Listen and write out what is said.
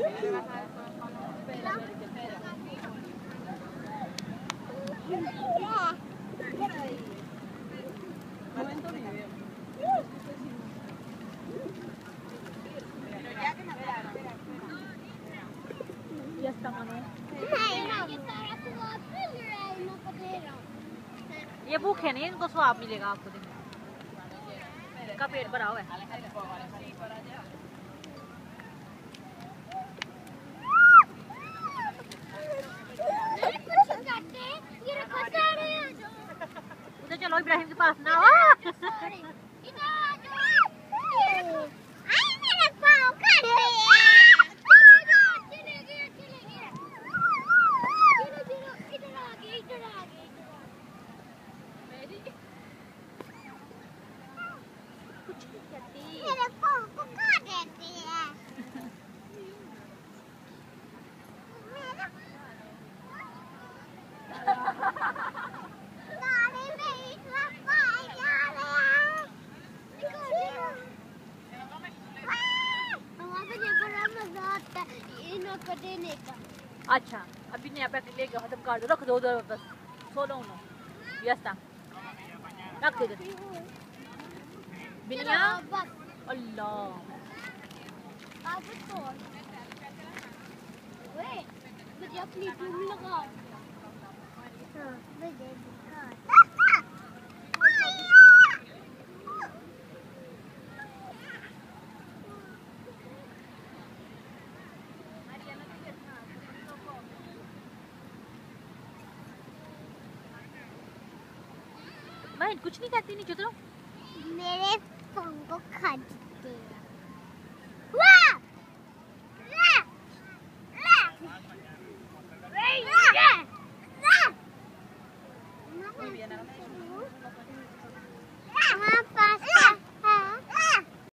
ये भूखे नहीं, इनको स्वाद मिलेगा आपको दिन का, पेट भरा हुआ है। उधर चलो, इब्राहिम के पास ना आओ। अच्छा, अभी नया पैकेट लेके खत्म कर दो, रख दो उधर बस। सोलो उनो व्यस्ता रख दो बिनिया। अल्लाह मुझे अपनी टूम लगा। मैं कुछ नहीं कहती, नहीं चुप रहो। मेरे फोन को खा देते हैं।